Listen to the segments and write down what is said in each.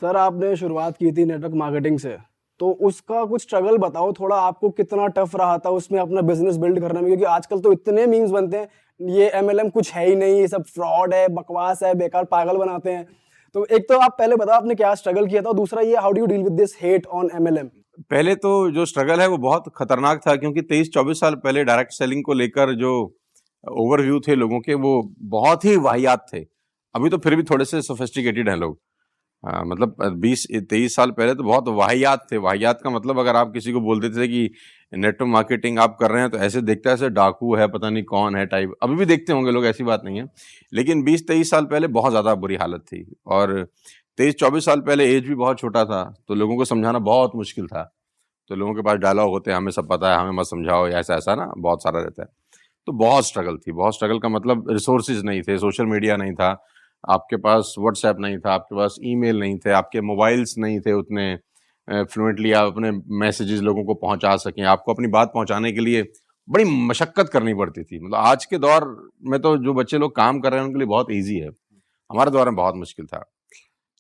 Sir आपने शुरुआत की थी नेटवर्क मार्केटिंग से, तो उसका कुछ स्ट्रगल बताओ थोड़ा, आपको कितना टफ रहा था उसमें अपना बिजनेस बिल्ड करने में, क्योंकि आजकल तो इतने मीम्स बनते हैं, ये एमएलएम कुछ है ही नहीं, ये सब फ्रॉड है, बकवास है, बेकार पागल बनाते हैं। तो एक तो आप पहले बताओ आपने क्या स्ट्रगल किया था, और दूसरा ये how do you deal with this hate on MLM. पहले तो जो स्ट्रगल है वो बहुत खतरनाक था, क्योंकि 23-24 साल पहले डायरेक्ट सेलिंग को लेकर जो ओवरव्यू थे लोगों के वो बहुत ही वाहियात थे। अभी तो फिर भी थोड़े से सोफिस्टिकेटेड हैं लोग। मतलब 20-23 साल पहले तो बहुत वाहियात थे। वाहियात का मतलब अगर आप किसी को बोल देते थे कि नेटवर्क मार्केटिंग आप कर रहे हैं तो ऐसे देखता है, ऐसे डाकू है, पता नहीं कौन है टाइप। अभी भी देखते होंगे लोग, ऐसी बात नहीं है, लेकिन 20-23 साल पहले बहुत ज़्यादा बुरी हालत थी। और 23-24 साल पहले एज भी बहुत छोटा था, तो लोगों को समझाना बहुत मुश्किल था। तो लोगों के पास डायलॉग होते हैं, हमें सब पता है, हमें मत समझाओ, या ऐसा ऐसा ना बहुत सारा रहता है। तो बहुत स्ट्रगल थी। बहुत स्ट्रगल का मतलब रिसोर्सेज नहीं थे, सोशल मीडिया नहीं था, आपके पास व्हाट्सएप नहीं था, आपके पास ईमेल नहीं थे, आपके मोबाइल्स नहीं थे उतने फ्लुएंटली आप अपने मैसेजेस लोगों को पहुंचा सकें। आपको अपनी बात पहुंचाने के लिए बड़ी मशक्कत करनी पड़ती थी। मतलब आज के दौर में तो जो बच्चे लोग काम कर रहे हैं उनके लिए बहुत ईजी है, हमारे दौर में बहुत मुश्किल था।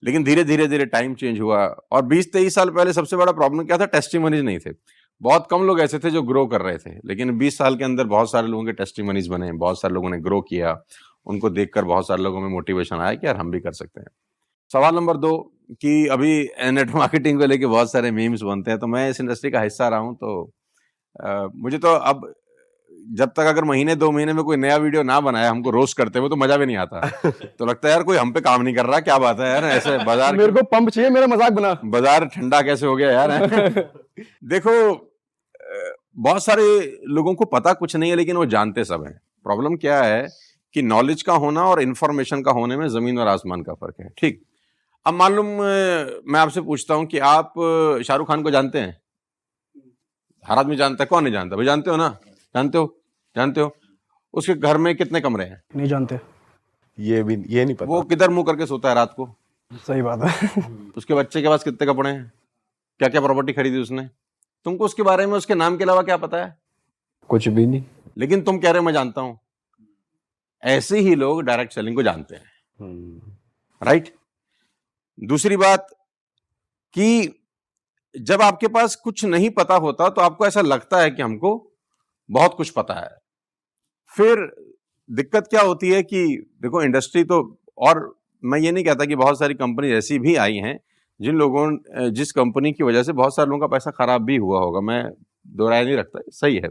लेकिन धीरे धीरे धीरे टाइम चेंज हुआ। और 20-23 साल पहले सबसे बड़ा प्रॉब्लम क्या था, टेस्टिमनीज नहीं थे। बहुत कम लोग ऐसे थे जो ग्रो कर रहे थे, लेकिन 20 साल के अंदर बहुत सारे लोगों के टेस्टिमनीज बने, बहुत सारे लोगों ने ग्रो किया, उनको देखकर बहुत सारे लोगों में मोटिवेशन आया कि यार हम भी कर सकते हैं। सवाल नंबर 2 कि अभी नेटवर्क मार्केटिंग को लेके बहुत सारे मीम्स बनते हैं, तो मैं इस इंडस्ट्री का हिस्सा रहा हूँ, तो मुझे तो अब जब तक अगर महीने 2 महीने में कोई नया वीडियो ना बनाया हमको रोस्ट करते हुए, तो मजा भी नहीं आता। तो लगता है यार कोई हम पे काम नहीं कर रहा, क्या बात है यार, ऐसे बाजार मेरे को पंप चाहिए, मेरा मजाक बना। बाजार ठंडा कैसे हो गया यार। देखो बहुत सारे लोगों को पता कुछ नहीं है, लेकिन वो जानते सब हैं। प्रॉब्लम क्या है कि नॉलेज का होना और इन्फॉर्मेशन का होने में जमीन और आसमान का फर्क है। ठीक, अब मालूम मैं आपसे पूछता हूं कि आप शाहरुख खान को जानते हैं? हर आदमी जानता है, कौन नहीं जानता भाई? जानते हो ना? जानते हो उसके घर में कितने कमरे हैं? नहीं जानते। ये नहीं पता। वो किधर मुंह करके सोता है रात को? सही बात है। उसके बच्चे के पास कितने कपड़े हैं? क्या क्या प्रॉपर्टी खरीदी उसने? तुमको उसके बारे में उसके नाम के अलावा क्या पता है? कुछ भी नहीं। लेकिन तुम कह रहे हो मैं जानता हूं। ऐसे ही लोग डायरेक्ट सेलिंग को जानते हैं, राइट? दूसरी बात कि जब आपके पास कुछ नहीं पता होता तो आपको ऐसा लगता है कि हमको बहुत कुछ पता है। फिर दिक्कत क्या होती है कि देखो इंडस्ट्री तो, और मैं ये नहीं कहता कि बहुत सारी कंपनी ऐसी भी आई हैं जिस कंपनी की वजह से बहुत सारे लोगों का पैसा खराब भी हुआ होगा, मैं दो राय नहीं रखता, सही है,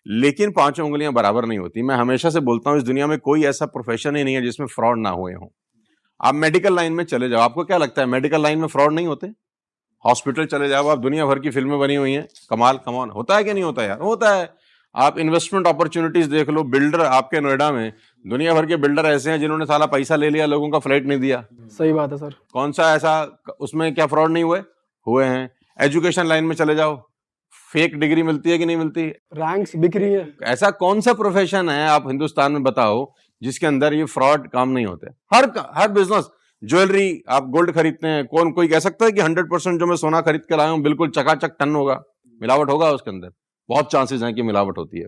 लेकिन पांचों उंगलियां बराबर नहीं होती। मैं हमेशा से बोलता हूं इस दुनिया में कोई ऐसा प्रोफेशन ही नहीं है जिसमें फ्रॉड ना हुए हों। आप मेडिकल लाइन में चले जाओ, आपको क्या लगता है मेडिकल लाइन में फ्रॉड नहीं होते? हॉस्पिटल चले जाओ आप, दुनिया भर की फिल्में बनी हुई हैं, कमाल कमान होता है कि नहीं होता यार? होता है। आप इन्वेस्टमेंट अपॉर्चुनिटीज देख लो, बिल्डर आपके नोएडा में दुनिया भर के बिल्डर ऐसे हैं जिन्होंने साला पैसा ले लिया, लोगों का फ्लैट नहीं दिया। सही बात है सर। कौन सा ऐसा, उसमें क्या फ्रॉड नहीं हुए हैं? एजुकेशन लाइन में चले जाओ, फेक डिग्री मिलती है कि नहीं मिलती? रैंक्स बिक रही है। ऐसा कौन सा प्रोफेशन है आप हिंदुस्तान में बताओ जिसके अंदर ये फ्रॉड काम नहीं होते? हर बिजनेस, ज्वेलरी, आप गोल्ड खरीदते हैं, कोई कह सकता है कि 100% जो मैं सोना खरीद कर आया हूं बिल्कुल चकाचक टन होगा? मिलावट होगा उसके अंदर, बहुत चांसेस हैं कि मिलावट होती है।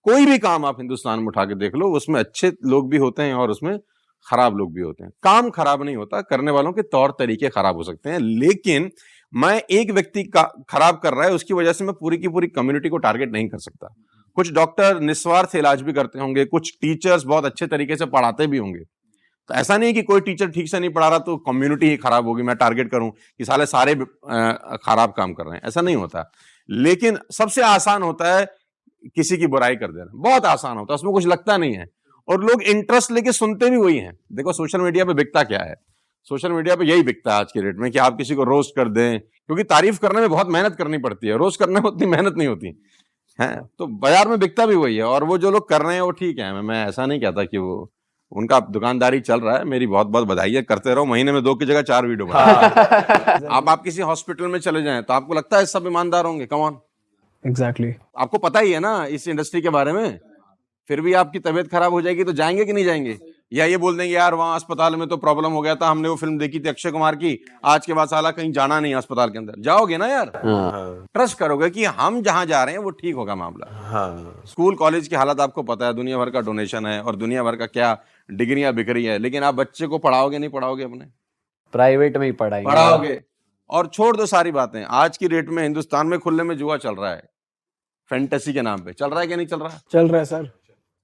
कोई भी काम आप हिंदुस्तान में उठा के देख लो, उसमें अच्छे लोग भी होते हैं और उसमें खराब लोग भी होते हैं। काम खराब नहीं होता, करने वालों के तौर तरीके खराब हो सकते हैं, लेकिन मैं एक व्यक्ति का खराब कर रहा है उसकी वजह से मैं पूरी की पूरी कम्युनिटी को टारगेट नहीं कर सकता। कुछ डॉक्टर निस्वार्थ इलाज भी करते होंगे, कुछ टीचर्स बहुत अच्छे तरीके से पढ़ाते भी होंगे, तो ऐसा नहीं है कि कोई टीचर ठीक से नहीं पढ़ा रहा तो कम्युनिटी ही खराब होगी, मैं टारगेट करूं कि सारे खराब काम कर रहे हैं, ऐसा नहीं होता। लेकिन सबसे आसान होता है किसी की बुराई कर देना, बहुत आसान होता है, उसमें कुछ लगता नहीं है, और लोग इंटरेस्ट लेके सुनते भी वही हैं। देखो सोशल मीडिया पे बिकता क्या है? सोशल मीडिया पे यही बिकता है आज के डेट में कि आप किसी को रोस्ट कर दें, क्योंकि तारीफ करने में बहुत मेहनत करनी पड़ती है, रोस्ट करने में उतनी मेहनत नहीं होती है। तो बाजार में बिकता भी वही है, और वो जो लोग कर रहे हैं वो ठीक है, मैं ऐसा नहीं कहता कि वो उनका दुकानदारी चल रहा है, मेरी बहुत बहुत बधाई है, करते रहो, महीने में 2 की जगह 4 वीडियो बनाओ। आप किसी हॉस्पिटल में चले जाएं तो आपको लगता है सब ईमानदार होंगे? Come on, exactly. आपको पता ही है ना इस इंडस्ट्री के बारे में, फिर भी आपकी तबीयत खराब हो जाएगी तो जाएंगे कि नहीं जाएंगे? या ये बोल देंगे यार वहां अस्पताल में तो प्रॉब्लम हो गया था, हमने वो फिल्म देखी थी अक्षय कुमार की, आज के बाद साला कहीं जाना नहीं अस्पताल के अंदर? जाओगे ना यार, ट्रस्ट करोगे कि हम जहां जा रहे हैं वो ठीक होगा मामला। स्कूल कॉलेज की हालत आपको पता है, दुनिया भर का डोनेशन है और दुनिया भर का क्या डिग्रियां बिक रही है, लेकिन आप बच्चे को पढ़ाओगे नहीं पढ़ाओगे अपने? प्राइवेट में ही पढ़ाएंगे। पढ़ाओगे। और छोड़ दो सारी बातें, आज की डेट में हिंदुस्तान में खुले में जुआ चल रहा है, फैंटेसी के नाम पे चल रहा है कि नहीं चल रहा है? चल रहा है सर।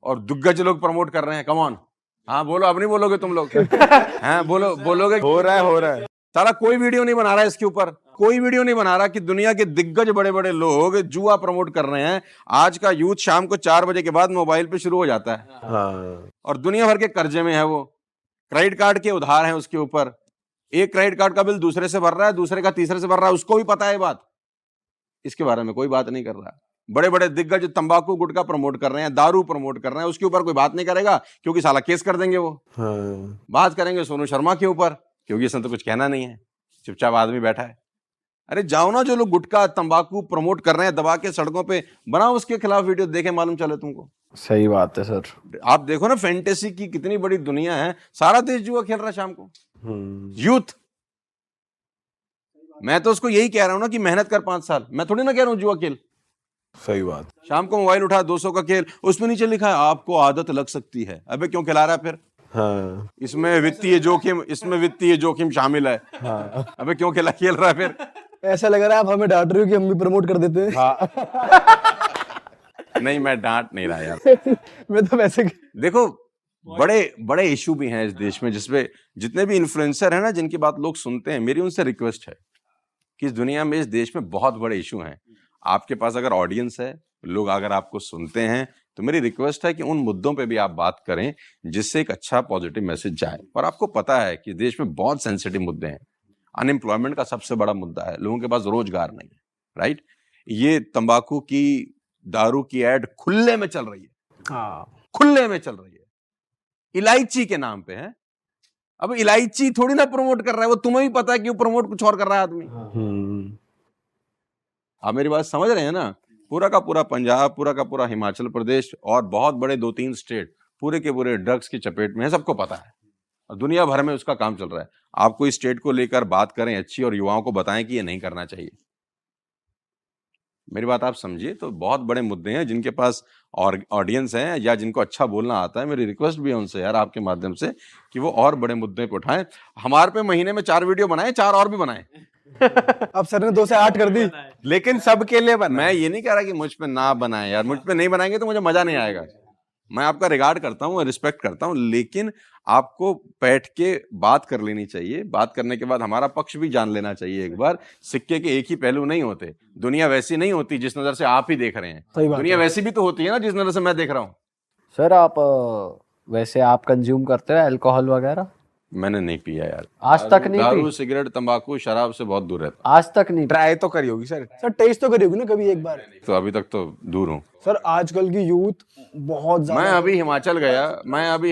और दिग्गज लोग प्रमोट कर रहे हैं, कम ऑन। हाँ बोलो, अब नहीं बोलोगे तुम लोग? हैं बोलो, बोलोगे? हो रहा है। सारा कोई वीडियो नहीं बना रहा है इसके ऊपर, कोई वीडियो नहीं बना रहा कि दुनिया के दिग्गज बड़े बड़े लोग जुआ प्रमोट कर रहे हैं। आज का यूथ शाम को 4 बजे के बाद मोबाइल पे शुरू हो जाता है, हाँ, और दुनिया भर के कर्जे में है, वो क्रेडिट कार्ड के उधार हैं उसके ऊपर। एक क्रेडिट कार्ड का बिल दूसरे से भर रहा है, दूसरे का तीसरे से भर रहा है, उसको भी पता है बात, इसके बारे में कोई बात नहीं कर रहा। बड़े बड़े दिग्गज तंबाकू गुटखा प्रमोट कर रहे हैं, दारू प्रमोट कर रहे हैं, उसके ऊपर कोई बात नहीं करेगा क्योंकि साला केस कर देंगे वो। हाँ। बात करेंगे सोनू शर्मा के ऊपर क्योंकि इसने तो कुछ कहना नहीं है, चुपचाप आदमी बैठा है। अरे जाओ ना, जो लोग गुटखा तंबाकू प्रमोट कर रहे हैं दबा के सड़कों पे, बनाओ उसके खिलाफ वीडियो, देखे मालूम चले तुमको। सही बात है सर। आप देखो ना, फैंटेसी की कितनी बड़ी दुनिया है, सारा देश जुआ खेल रहा है शाम को, यूथ। मैं तो उसको यही कह रहा हूं ना कि मेहनत कर 5 साल, मैं थोड़ी ना कह रहा हूं जुआ खेल। सही बात। शाम को मोबाइल उठा, 200 का खेल, उसमें नीचे लिखा है आपको आदत लग सकती है। अबे क्यों खिला रहा है फिर? हाँ, इसमें वित्तीय जोखिम शामिल है। हाँ। अबे क्यों खेल रहा है फिर? ऐसा लग रहा है आप हमें डांट रहे हो कि हम भी प्रमोट कर देते हैं। नहीं, मैं डांट नहीं रहा यार। मैं तो वैसे देखो, बड़े बड़े इशू भी हैं इस देश में, जिसपे जितने भी इन्फ्लुएंसर हैं ना, जिनकी बात लोग सुनते हैं, मेरी उनसे रिक्वेस्ट है कि इस दुनिया में, इस देश में बहुत बड़े इशू हैं। आपके पास अगर ऑडियंस है, लोग अगर आपको सुनते हैं, तो मेरी रिक्वेस्ट है कि उन मुद्दों पे भी आप बात करें जिससे एक अच्छा पॉजिटिव मैसेज जाए। और आपको पता है कि देश में बहुत सेंसिटिव मुद्दे हैं। अनएम्प्लॉयमेंट का सबसे बड़ा मुद्दा है, लोगों के पास रोजगार नहीं है, राइट? ये तंबाकू की, दारू की एड खुले में चल रही है, खुले में चल रही है, इलायची के नाम पे है। अब इलायची थोड़ी ना प्रमोट कर रहा है वो, तुम्हें भी पता है कि वो प्रमोट कुछ और कर रहा है आदमी। आप मेरी बात समझ रहे हैं ना? पूरा का पूरा पंजाब, पूरा का पूरा हिमाचल प्रदेश और बहुत बड़े 2-3 स्टेट पूरे के पूरे ड्रग्स की चपेट में है, सबको पता है, और दुनिया भर में उसका काम चल रहा है। आप कोई स्टेट को लेकर बात करें अच्छी, और युवाओं को बताएं कि ये नहीं करना चाहिए। मेरी बात आप समझिए। तो बहुत बड़े मुद्दे हैं, जिनके पास और ऑडियंस है या जिनको अच्छा बोलना आता है, मेरी रिक्वेस्ट भी है उनसे यार, आपके माध्यम से, कि वो और बड़े मुद्दे पे उठाएं। हमारे पे महीने में 4 वीडियो बनाए, 4 और भी बनाए। अब सर ने 2 से 8 कर दी, लेकिन सबके लिए बना। मैं ये नहीं कह रहा कि मुझ पे ना बनाए यार, मुझ पे नहीं बनाएंगे तो मुझे मजा नहीं आएगा। मैं आपका रिगार्ड करता हूँ, रिस्पेक्ट करता हूँ, लेकिन आपको बैठ के बात कर लेनी चाहिए। बात करने के बाद हमारा पक्ष भी जान लेना चाहिए एक बार। सिक्के के एक ही पहलू नहीं होते, दुनिया वैसी नहीं होती जिस नजर से आप ही देख रहे हैं, दुनिया वैसी भी तो होती है ना जिस नजर से मैं देख रहा हूँ। सर आप वैसे आप कंज्यूम करते हो अल्कोहल वगैरह? मैंने नहीं पिया यार, आज तक नहीं दारू, पी? सिगरेट, तंबाकू, शराब से बहुत दूर रहता। आज तक नहीं? ट्राई तो करी होगी सर। सर टेस्ट तो करी होगी ना कभी एक बार? तो अभी तक तो दूर हूँ सर। आजकल की यूथ बहुत ज्यादा। मैं अभी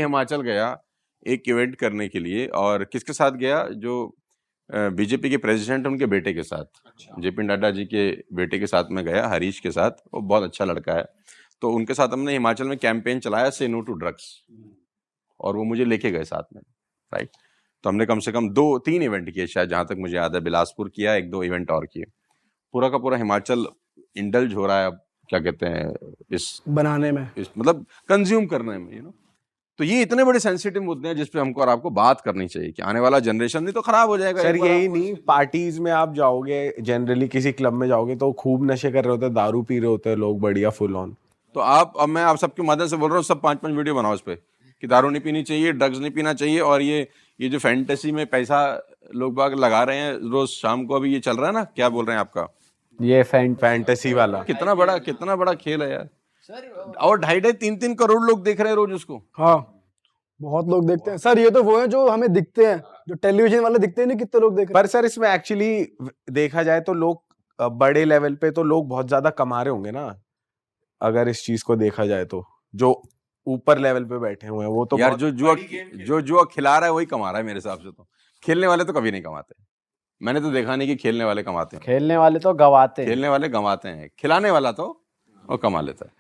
हिमाचल गया एक इवेंट करने के लिए, और किसके साथ गया? जो बीजेपी के प्रेसिडेंट उनके बेटे के साथ, जेपी नड्डा जी के बेटे के साथ में गया, हरीश के साथ। वो बहुत अच्छा लड़का है। तो उनके साथ हमने हिमाचल में कैंपेन चलाया, से नो टू ड्रग्स, और वो मुझे लेके गए साथ में, राइट? तो हमने कम से कम 2-3 इवेंट किए शायद, जहां तक मुझे याद है। बिलासपुर किया, 1-2 इवेंट और किए। पूरा का पूरा हिमाचल इंडल्ज हो रहा है, अब क्या कहते हैं, इस बनाने में, इस मतलब कंज्यूम करने में, यू नो। तो ये इतने बड़े सेंसिटिव मुद्दे हैं जिस पे हमको और आपको बात करनी चाहिए कि आने वाला जनरेशन नहीं तो खराब हो जाएगा। सर यही नहीं, पार्टीज में आप जाओगे, जनरली किसी क्लब में जाओगे तो खूब नशे कर रहे होते हैं, दारू पी रहे होते हैं लोग, बढ़िया फुल ऑन। तो अब मैं आप सबके माध्यम से बोल रहा हूँ, सब 5-5 वीडियो बनाओ इस पे कि दारू नहीं पीनी चाहिए, ड्रग्स नहीं पीना चाहिए, और ये जो फैंटेसी में पैसा लोग बाग लगा रहे हैं रोज शाम को, अभी ये चल रहा है ना, क्या बोल रहे हैं आपका, ये फैंटेसी वाला, कितना बड़ा खेल है यार। और 2.5-3 करोड़ लोग देख रहे हैं रोज उसको। हाँ बहुत लोग देखते हैं सर। ये तो वो है जो हमें दिखते हैं, जो टेलीविजन वाले दिखते हैं, नहीं कितने लोग देख रहे हैं। पर सर इसमें एक्चुअली देखा जाए तो लोग बड़े लेवल पे तो लोग बहुत ज्यादा कमा रहे होंगे ना, अगर इस चीज को देखा जाए तो। जो ऊपर लेवल पे बैठे हुए हैं वो तो यार जो जुआ खिला रहा है वही कमा रहा है मेरे हिसाब से। तो खेलने वाले तो कभी नहीं कमाते, मैंने तो देखा नहीं कि खेलने वाले कमाते हैं। खेलने वाले तो गवाते हैं, खेलने वाले गंवाते हैं, खिलाने वाला तो वो कमा लेता है।